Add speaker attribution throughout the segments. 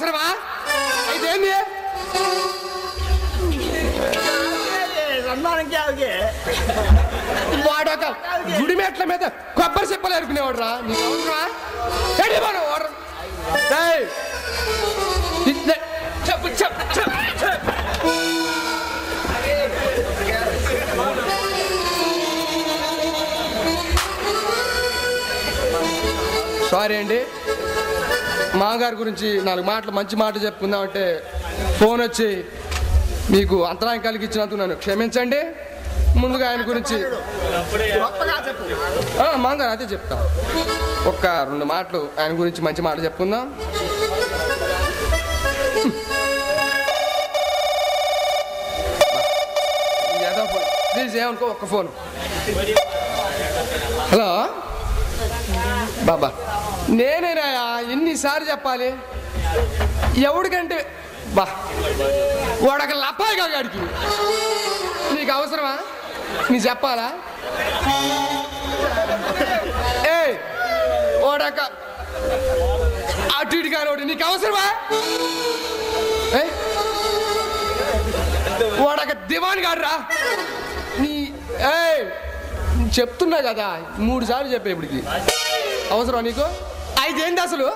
Speaker 1: అవసరమా? అయితే ఏంది వాడొక గుడి మెట్ల మీద కొబ్బరి చెప్పలు ఎరుకునేవాడు రా. నీకు అవసరమా? చెప్పు చెప్పు చెప్పు. సారీ అండి, మామగారి గురించి 4 మాటలు మంచి మాటలు చెప్పుకుందామంటే ఫోన్ వచ్చి మీకు అంతరాయం కలిగించినందుకు నన్ను క్షమించండి. ముందుగా ఆయన గురించి మామగారు అదే చెప్తా. ఒక్క 2 మాటలు ఆయన గురించి మంచి మాట చెప్పుకుందాం. ప్లీజ్ ఏమనుకో, ఒక్క ఫోన్. హలో బాబా, నేనేనాయా? ఎన్నిసార్లు చెప్పాలి? ఎవడికంటే బా వాడొక లప్పాయిగా గాడికి నీకు అవసరమా? నీ చెప్పాలా? ఏ వాడొక అటు ఇటు కానివాడు నీకు అవసరమా? వాడొక దివాన్ గాడు రా. నీ చెప్తున్నా కదా 3 సార్లు చెప్పే ఇప్పటికి. అవసరమా నీకు? అయితే ఏంటి అసలు?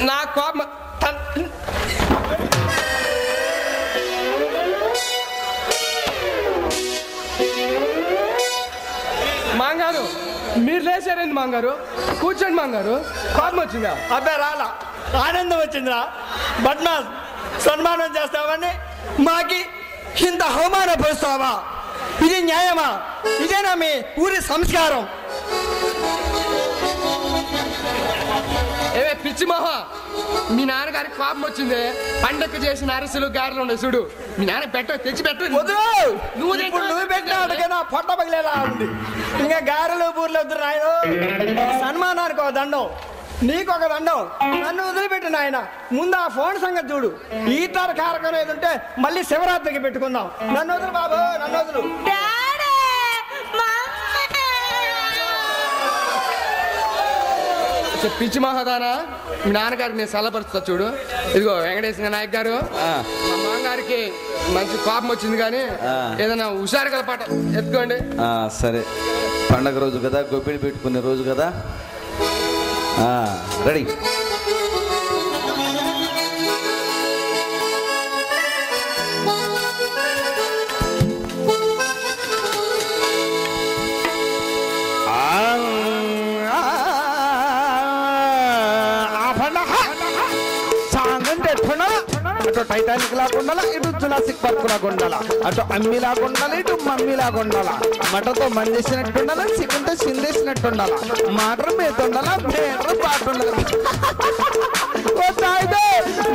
Speaker 1: నా కోపం మాంగారు, మీరు లేచారండి మాంగారు. కూర్చోండి మాంగారు. కోపం వచ్చిందా?
Speaker 2: అబ్బే రాలా, ఆనందం వచ్చిందిరా. బట్నాస్ సన్మానం చేస్తావని మాకి ఇంత అవమానపరుస్తావా? ఇది న్యాయమా? ఇదేనా మీ ఊరి సంస్కారం?
Speaker 1: ఏవే పిచ్చి మహా, మీ నాన్నగారికి కోపం వచ్చింది. పండగ చేసిన అరిసెలు గారెలు ఉన్నాయి చూడు, మీ నాన్న తెచ్చి పెట్టు.
Speaker 2: నువ్వు పెట్టినా పొట్ట పగిలేలా ఉంది. ఇంకా గారెలు బూర్లు వద్దు నాయన. సన్మానానికి ఒక దండం, నీకు ఒక దండం. నన్ను వదిలిపెట్టు నాయన. ముందు ఆ ఫోన్ సంగతి చూడు. ఈటర్ కారకం ఏది ఉంటే మళ్ళీ శివరాత్రికి పెట్టుకుందాం. నన్ను వదులు బాబు, నన్ను వదులు.
Speaker 1: పిచ్చి మహాదానా, మీ నాన్నగారికి నేను సలపరుస్తా చూడు. ఇదిగో వెంకటేశ్వర నాయక్ గారు, మా మామగారికి మంచి కోపం వచ్చింది, కానీ ఏదైనా హుషారు గల పాట ఎత్తుకోండి.
Speaker 3: సరే, పండగ రోజు కదా, గొప్పిడి పెట్టుకునే రోజు కదా. రెడీ.
Speaker 4: అటు టైటానిక్ లాగా ఉండాలా, ఇటు జురాసిక్ పార్క్ లాగా ఉండాలా, అటు అమ్మి లాగా ఉండాలి, ఇటు మమ్మీ లాగా ఉండాలా. మటతో మందేసినట్టు ఉండాలా, చికెన్తో చిందేసినట్టు ఉండాలా. మాటర్ మీద ఉండాలా, బేటర్ పాట ఉండాలి.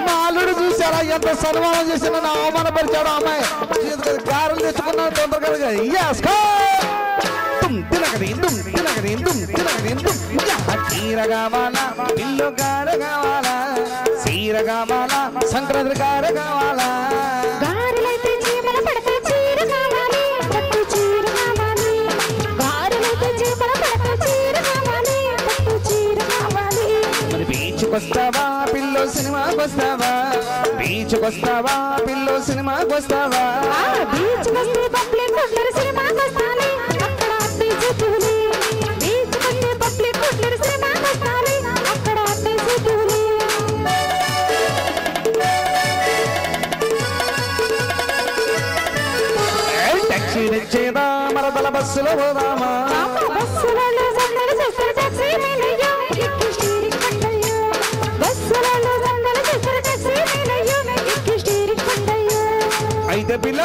Speaker 4: మాలుడు చూసారా ఎంత సన్మానం చేసినా నా అవమానపరిచాడు అమ్మాయి. కారులు తెచ్చుకున్నాను తొందరగా. చీర కావాలా, ఇల్లు కార కావాలా, చీర కావాలా, సంక్రాంతి కార కావాలా. మరి బీచ్కొస్తావా పిల్లో, సినిమాకి వస్తావా? బీచ్కొస్తావా పిల్లో, సినిమాకి వస్తావా? టాక్సీ తెచ్చేదా, మరదల బస్సులో పోదామా? అయితే పిల్ల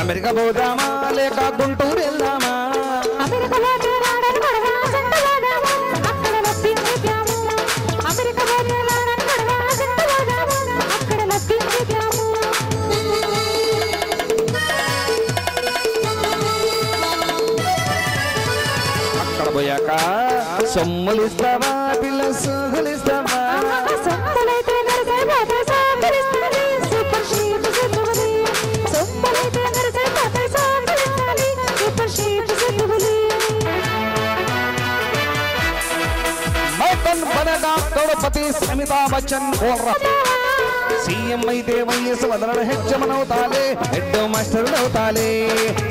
Speaker 4: అమెరికా పోదామా, లేక గుంటూరు వెళ్దామా? అక్కడ పోయాక సొమ్ములు ఇస్తావా పిల్ల, సోగులు ఇస్తావా? తొడపతి అమితాబ్ బచ్చన్ సీఎం అయితే వైఎస్ వదలడు హెచ్చమనవుతాలే హెడ్ మాస్టర్ అవుతాలే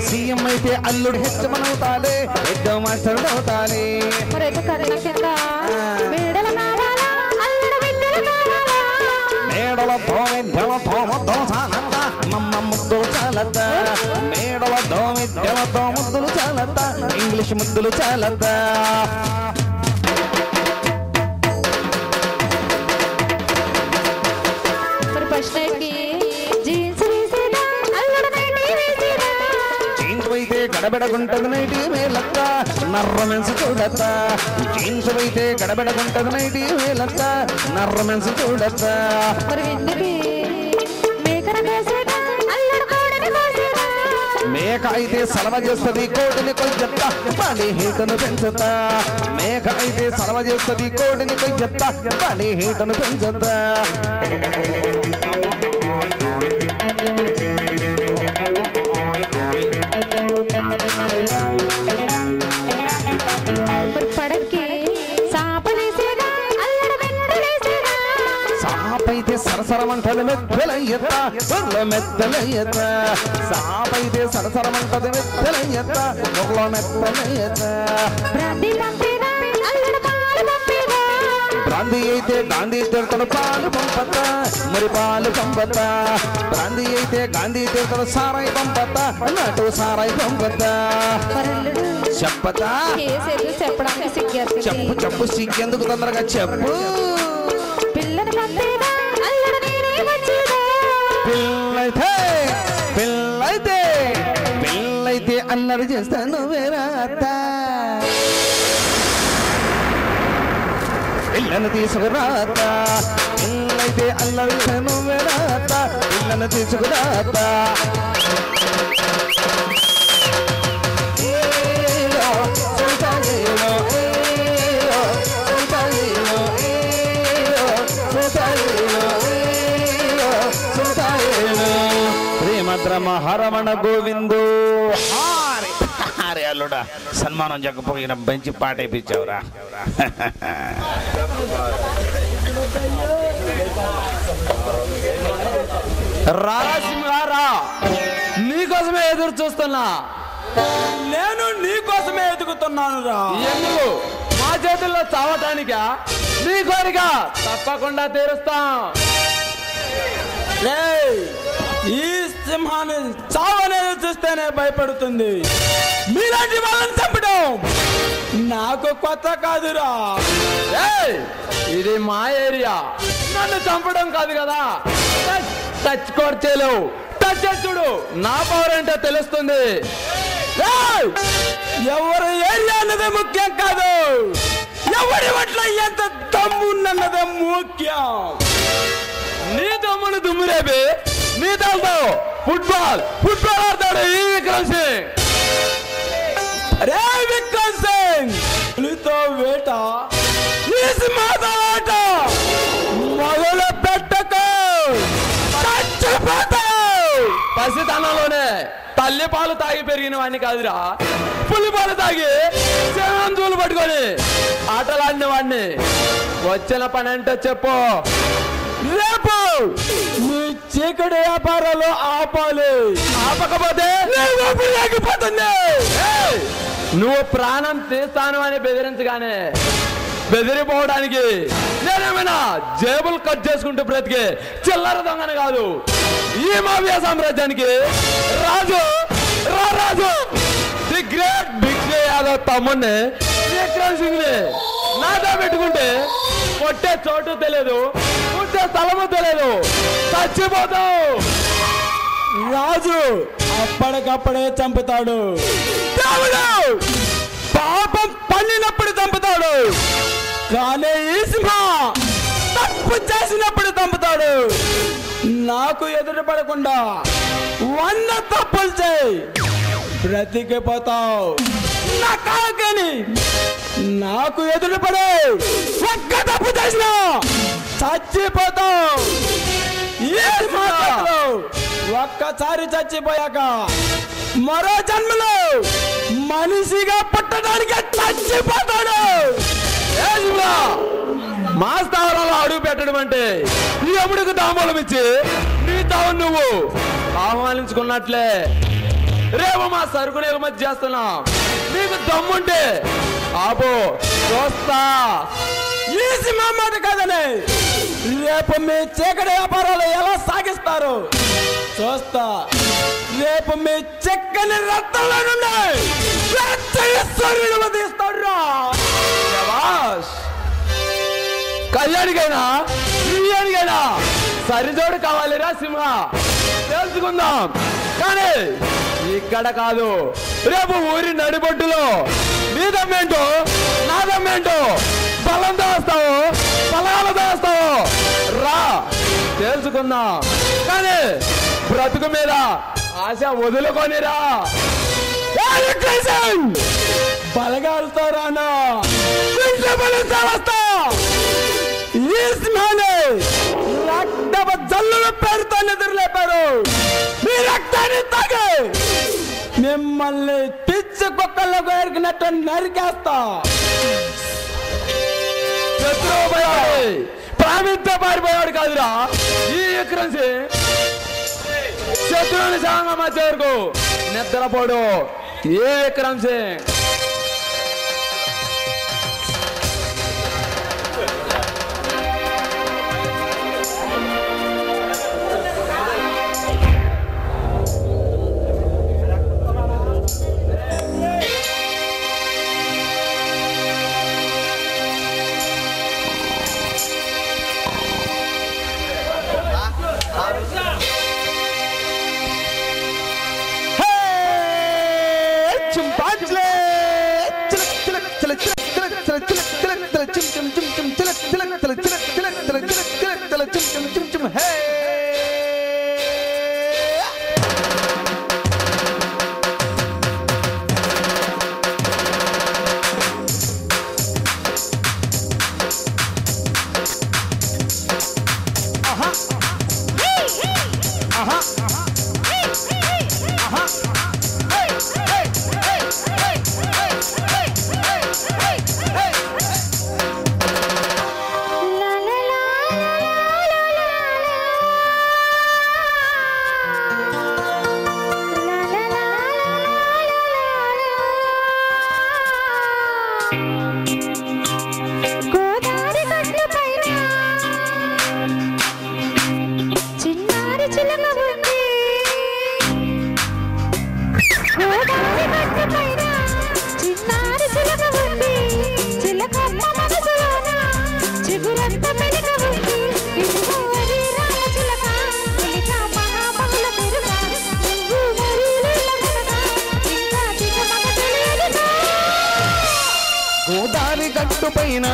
Speaker 4: సీఎం అయితే అల్లుడు హెచ్చమనవుతాలే హెడ్ మాస్టర్ అవుతాలే మేడలతో విద్యలతో ముద్దులు చాలత మమ్మ ముద్దులు చాలత మేడలతో విద్యలతో ముద్దులు చాలత ఇంగ్లీష్ ముద్దులు చాలత గడబెడగుంటది నైటి మేలక్క నర్ర మెన్సు చూడత్త జీన్స్ అయితే గడబెడగుంటది నైటి మేలక్క నర్ర మెన్సు చూడత్త మేక అయితే సలవ చేస్తుంది కోడిని కొయ్యత్త పని హీటను పెంచుతా మేక అయితే సలవ చేస్తుంది కోడిని కొయ్యత్త పని హీటను పెంచుతా సాపైతే సరసరమంటది మెత్తలయ్యత బొర్ల మెత్తలయ్యత సాపైతే సరసరమంటది మెత్తలయ్యత బొర్ల మెత్తలయ్యత బ్రాంది అయితే గాంధీ తీర్థను పాలు పంపత మరి పాలు పంపత బ్రాంది అయితే గాంధీ తీర్థను సారాయి పంపత అన్నట్టు సారాయి పంపత చెప్పతా చెప్పు చెప్పు సిగ్గెందుకు తొందరగా చెప్పు పిల్లైతే అల్లరి చేస్తాను వేరాత పిల్లను తీసుకురాత పిల్లైతే అల్లరి చేస్తాను వేరాత పిల్లను తీసుకురాత హరమణ గోవిందు హారే అల్లుడా సన్మానం జగపోయిన మంచి పాట వేయించావురా
Speaker 5: రాసింహారా నీకోసమే ఎదురు చూస్తున్నా నేను నీకోసమే ఎదుగుతున్నాను రా ఎందుకు మా చేతుల్లో చావటానికా నీ కోరిక తప్పకుండా తీరుస్తాం ఈ సింహాన్ని చావనేది చూస్తేనే భయపడుతుంది మీలాంటి వాళ్ళని చంపడం నాకు కొత్త కాదురా ఇది మా ఏరియా నన్ను చంపడం కాదు కదా టచ్ కొర్చేలేవు టచ్ చూడు నా పవర్ అంటే తెలుస్తుంది ఎవరి ఏరియా అన్నదే ముఖ్యం కాదు ఎవరి పట్ల ఎంత దమ్మున్నదే ముఖ్యం నీ దమ్మును దుమ్మురేబి నీ దాంతో ఫుట్బాల్ ఆడతాడు ఈ విక్రమ్ సింగ్ రే విక్రమ్ సింగ్ నీతో వేట ఈ సింహాతో ఆట మొదలు పెట్టకు పసితనంలోనే తల్లి పాలు తాగి పెరిగిన వాడిని కాదురా పులి పాలు తాగి చూలు పట్టుకొని ఆటలాడిన వాడిని వచ్చిన పని అంటే చెప్పు రేపు నీ చీకటి వ్యాపారాలు ఆపాలి ఆపకపోతే ఆగిపోతుంది నువ్వు ప్రాణం తీస్తాను అని బెదిరించగానే బెదిరిపోవడానికి నేనేమైనా జేబులు కట్ చేసుకుంటూ బ్రతికే చిల్లర దొంగని కాదు ఈ మాఫియా సామ్రాజ్యానికి రాజు ది గ్రేట్ బిగ్ యాదవ్ తమ్ముడిని విక్రమ్ సింగ్ ని నాతో పెట్టుకుంటే కొట్టే చోటు తెలియదు పుట్టే స్థలము తెలియదు చచ్చిపోతావు రాజు అప్పటికప్పుడే చంపుతాడు పాపం పండినప్పుడు చంపుతాడు కానీ ఈ సింహ తప్పు చేసినప్పుడు చంపుతాడు నాకు ఎదురు పడకుండా 100 తప్పులు చేయి బ్రతికిపోతావు నా కాకని నాకు ఎదురు పడే ఒక్క తప్పు చేసినా చచ్చిపోతావు ఒక్కసారి చచ్చిపోయాక మరో జన్మలో మనిషిగా పుట్టడానికి చచ్చిపోతాడు మా స్థావరంలో అడుగు పెట్టడం అంటే ఈ అమ్ముడికి తాంబూలం ఇచ్చి నీ తావు నువ్వు ఆహ్వానించుకున్నట్లే. రేపు మా సరుకుని ఎగుమతి చేస్తున్నా. నీకు దమ్ముంటే ఆపో, చూస్తా.
Speaker 2: ఈ సింహం మాట కాదనే, రేపు మీ చీకటి వ్యాపారాలు ఎలా సాగిస్తారు చూస్తా. రేపు మీ చెక్కని రక్తంలో నుండి సూర్యుడు తీస్తాడు.
Speaker 5: కళ్యాణికైనా బియ్యానికైనా సరిజోడు కావాలిరా సింహ, తెలుసుకుందాం. కానీ ఇక్కడ కాదు, రేపు ఊరి నడిబొడ్డులో నీ దమ్మేంటో నా దమ్మేంటో బలంతో వస్తావు, బలాలతో వస్తావు, రా తెలుసుకుందాం. కానీ బ్రతుకు మీద ఆశ వదులుకొనిరా.
Speaker 2: బలగాలతో రానా వస్తా. రక్తప జల్లుల పేరుతో నిద్రలేపారు. మీ రక్తాన్ని తాగి మిమ్మల్ని పిచ్చి కుక్కల్లో ఎరికినట్టు నరికేస్తా.
Speaker 5: శత్రువు పోయాడు, ప్రామిత్య పారిపోయాడు కాదురా ఈ విక్రమ్సి. శత్రువుని సాంగ మధ్య వరకు నిద్రపోడు ఏ విక్రమ్సి.
Speaker 4: పైన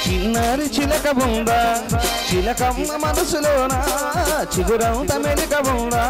Speaker 4: చిన్నారి చిలక ఉందా, చిలకమ్మ మనసులోన చిగురంత మెలిక ఉందా.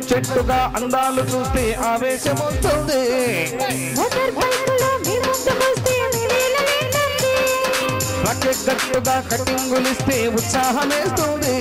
Speaker 4: చెట్టుగా అందాలు చూస్తే ఆవేశం వస్తుంది. గట్టుగా కటింగులిస్తే ఉత్సాహం వేస్తుంది.